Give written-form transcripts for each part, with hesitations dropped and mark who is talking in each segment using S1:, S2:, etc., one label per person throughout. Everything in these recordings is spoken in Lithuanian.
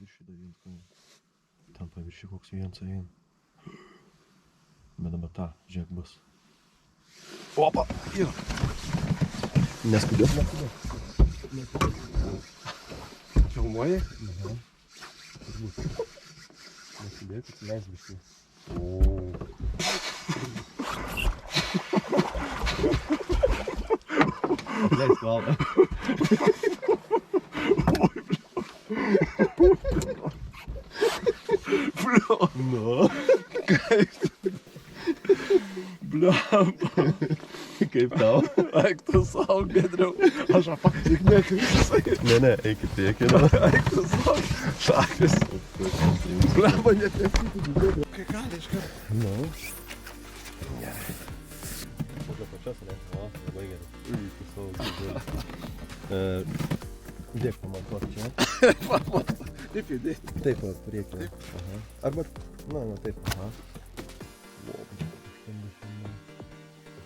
S1: paviršių davinti. Ten paviršių koks vienas eina. Bet dabar tą, žiūrėk, bus. Opa! Yra! Neskubėk.
S2: Filmuoji?
S1: Aha. Neskubėk, atsileis biškį. Atleis valdą. Nu.
S2: Kaip? Bliamba.
S1: Kaip tau?
S2: Eik tu savo, Gedriau. Aš tik nekrisai.
S1: Ne, eik į priekį.
S2: Eik tu savo. Šakis. Bliamba net nesitiki. Kai gali iškart.
S1: Nu. Gerai. Kokia pačias, ne? O, labai gerai. Iki savo gyvūrį. Dėk pamontuot čia.
S2: Pamontuot. Taip įdėti.
S1: Taip, priekį. Aha. Arba, na, taip. Aha.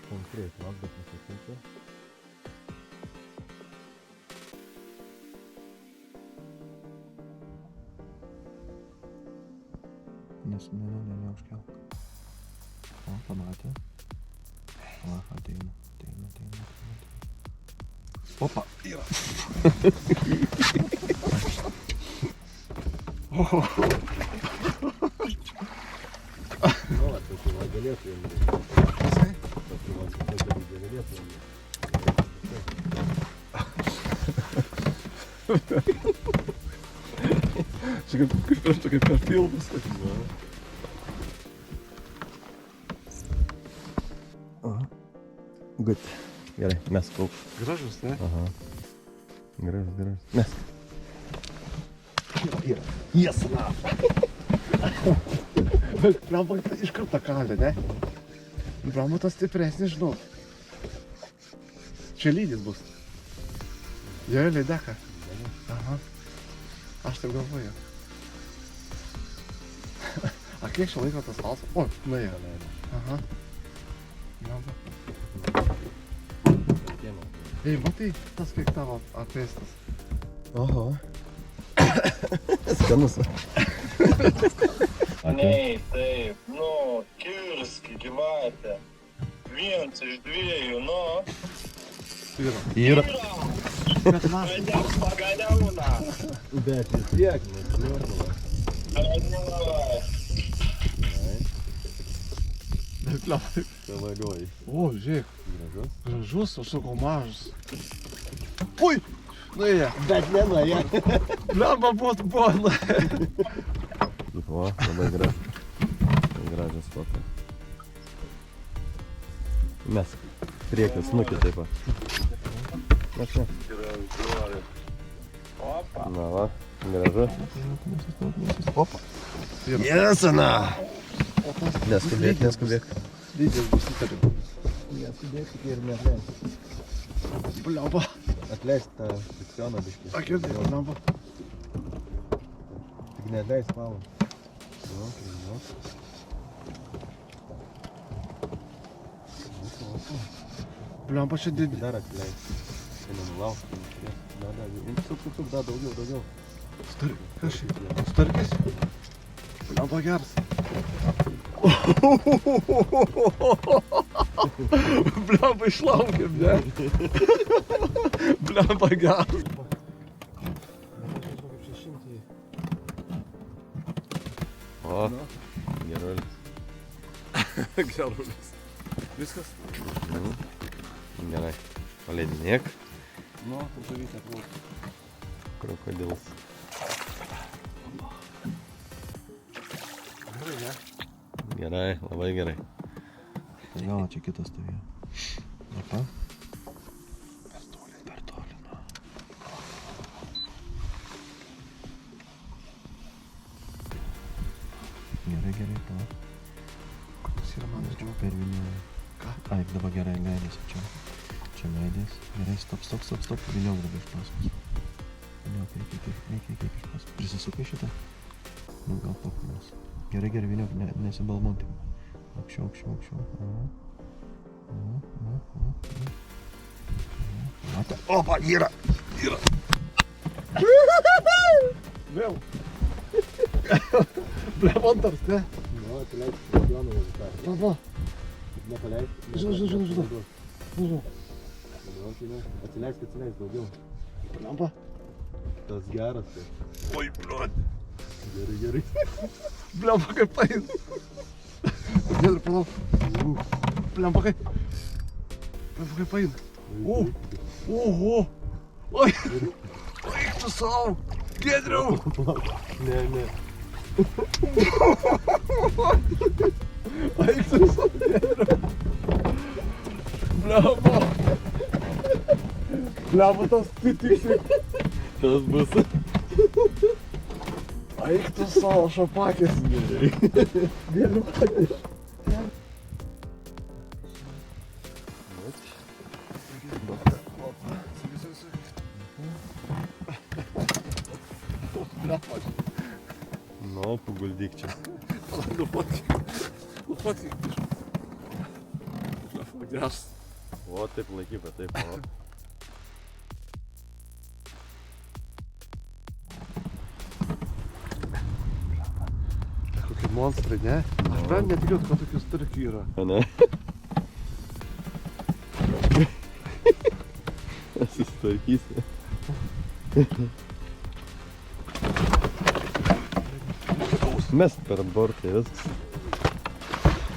S1: Konkret, man, bet nesakyčiau. Neužkelk. O, pamatė. O, ateina. Opa, yra. Nu, tai va galėtų jam.
S2: Pasai? Čia kaip per filmus.
S1: Aha. Good. Gerai, mes kauk.
S2: Gražus, ne?
S1: Aha. Gražus. Mes. Yra. Yes, na.
S2: Bliamba iš karto kalė, ne? Bliamba tas stipresnis, žinau. Čia lydis bus. Jo, lydeka. Aha. Aš taip galvoju. A kiek čia laiko tas alsas? O, nuėjo. Aha. Bliamba. Ei, matai, tas kiek tavo apėstas.
S1: Oho. Skanus.
S3: Nei, taip, nu, Kirski, gyvatė. Vienas iš dviejų, nu.
S1: Yra.
S2: Bet man.
S3: Pradėk pagaliauna.
S1: Bet vis tiek, nesliuotina.
S2: Bet bliamba.
S1: Pavaliuoji.
S2: O, žiūrėk.
S1: Gražus.
S2: Gražus, aš sakau mažas. Ui! Nuėjo.
S1: Bet nenuėjo.
S2: Bliamba buvo nuėjo.
S1: O, labai gražus. Gražios foto. Mes priekį snukį taip pat. Aš ne.
S3: Opa.
S1: Na va, gražu.
S2: Opa.
S1: Jesana! Neskubėk.
S2: Dydis bus įtariu.
S1: Neskubėk ir neatleis.
S2: Bliamba.
S1: Atleis tą fikcioną biškį.
S2: Akirdai, bliamba.
S1: Tik neatleis palą. Nu.
S2: Bliamba čia didį.
S1: Dar atleis. Nenulauk. Dar, suk, dar daugiau.
S2: Kas šį? Starkis? Bliamba geras. Bliamba išlaukėm, ne? Bliamba geras.
S1: O, geruolis.
S2: Gerulis. Viskas?
S1: Gerai. Paleidinėk.
S2: Nu, žuvytė plaukia.
S1: Krokodils.
S2: Gerai, ne?
S1: Gerai, labai gerai. Jo, čia kitas stovėjo. Apa?
S2: Per toli, nu.
S1: Gerai, pa.
S2: Koks yra mano džiaugiu?
S1: Pervinėjau.
S2: Ką?
S1: Ai, dabar gerai leidėsi čia. Čia leidės. Gerai, stop. Viniok dabar iš paskos. Viniok, eik iš paskos. Prisisukai šitą? Nu, gal pakumas. Gerai, viniok, nesibalmonti. Aukščiau. Mata. Opa, yra!
S2: Vėl. Blemontas, ne?
S1: Nu, atsileisk, stadioną jau visai.
S2: Va.
S1: Nepaleisk.
S2: Žinau.
S1: Atsileisk daugiau.
S2: Blemba.
S1: Tas geras tai.
S2: Oi, bliuot.
S1: Gerai.
S2: Blemba kaip pain. Giedri, palauk. Blemba kaip pain. Oho. Oi. Eik tu savo. Giedriau.
S1: Ne.
S2: Eik tu savo, Giedriau. Blemba. Blemba, tas tiksliai.
S1: Tas bus.
S2: Eik tu savo, šapakės. Giedriau, patys.
S1: Nu, paguldyk čia.
S2: Nufotki. Geras.
S1: O, taip laikyk, taip. O.
S2: Kokie monstrai, ne? Aš bent netikėjau, kad tokius turkių yra.
S1: Ne? Susitvarkysi. Mest per bortą viskas.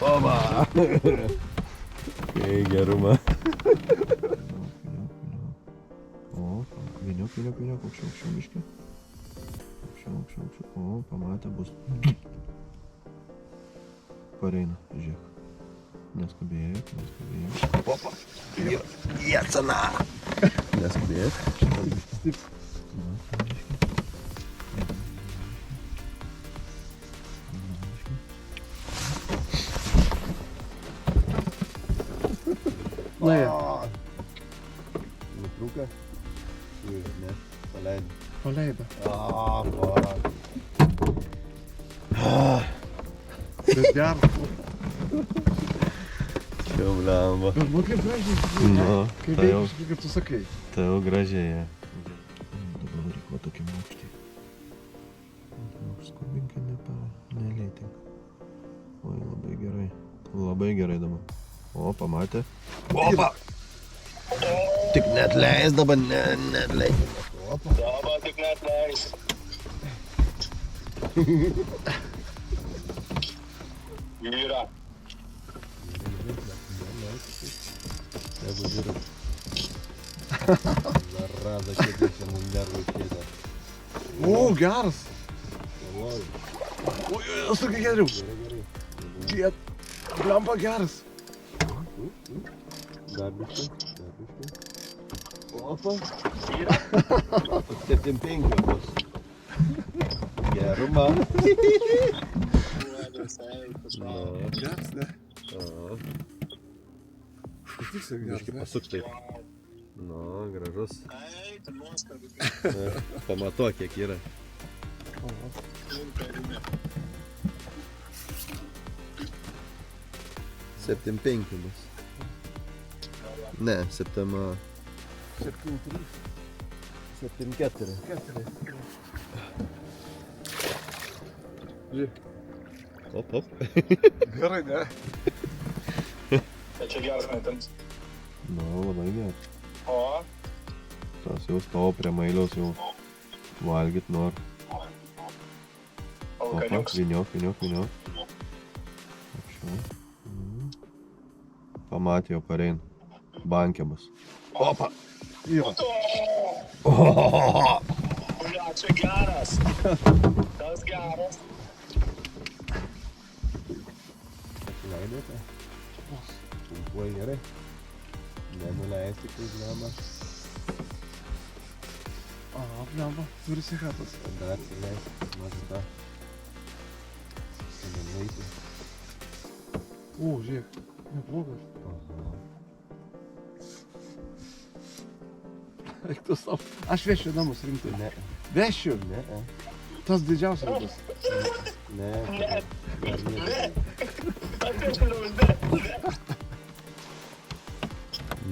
S1: Oba! Kai gerumą. O, vyniok, aukščiau biškį. Aukščiau. O, pamatė, bus. Pareina, žiūrėk. Neskubėk. Opa! Jėcana! Neskubėk.
S2: Nuėjo.
S1: Nutrūka? Ne, paleidai.
S2: Paleido.
S1: Fuck.
S2: Bet geras.
S1: Čia blemba.
S2: Bet man kaip gražiai.
S1: Nu,
S2: Kaip
S1: tai jau.
S2: veikiškai, kaip tu sakai.
S1: Tai jau gražiai. Dabar reikėjo tokį mokštį. Skubinkai nelėtink. Oi, labai gerai dabar. O, pamatė. Opa! Tik net leis dabar, net leis. Opa.
S3: Dabar tik net leis. Yra.
S1: Jeigu žiūrėt. Zarazą, kiek čia mums nervų keitė.
S2: O, geras.
S1: Oi,
S2: Oi, sakai geriau.
S1: gerai.
S2: Blemba geras.
S1: Dar biškai. Opa. 75 bus. Gerumą.
S2: Geras, ne? Tiksliai geras,
S1: Biškai
S2: ne?
S1: pasuk taip. Nu, gražus.
S3: Ai, tu nuostabi.
S1: Pamatuok, kiek yra. 75 bus. Ne, 7.
S2: 7-3.
S1: 7-4.
S2: Žiūrėk.
S1: Op.
S2: Gerai, ne?
S3: Tai čia geras metams.
S1: Nu, labai gerai.
S3: O,
S1: Tas jau stovo prie mailiaus jau valgyt nori. Opa,
S3: alkaniuks.
S1: vyniok. Aukščiau. Pamatė jau parein. Bankė bus. Opa!
S2: Yra.
S3: Bля, čia geras. Tas geras.
S1: Leidėte? Pumpuoji gerai. Nenuleisti, kai blemba.
S2: Blemba, turi sveikatos.
S1: Dar atsileisti, mazda. Nenuleisti.
S2: O, žiūrėk. Neblogas. Eik tu savo. Aš vešiu namus rimtai.
S1: Ne.
S2: Vešiu.
S1: Ne.
S2: Tas didžiausias bus.
S1: Ne.
S3: Ne.
S1: Dar ne.
S3: Atvežiau, ne.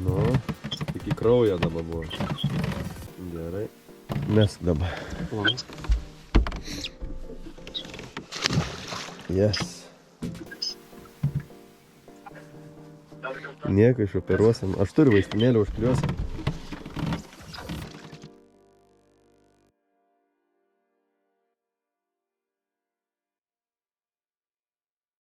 S1: Nu, iki kraujo dabar buvo. Gerai. Mesk dabar. Yes. Nieko išoperuosim. Aš turiu vaistinėlę, užkliuosim.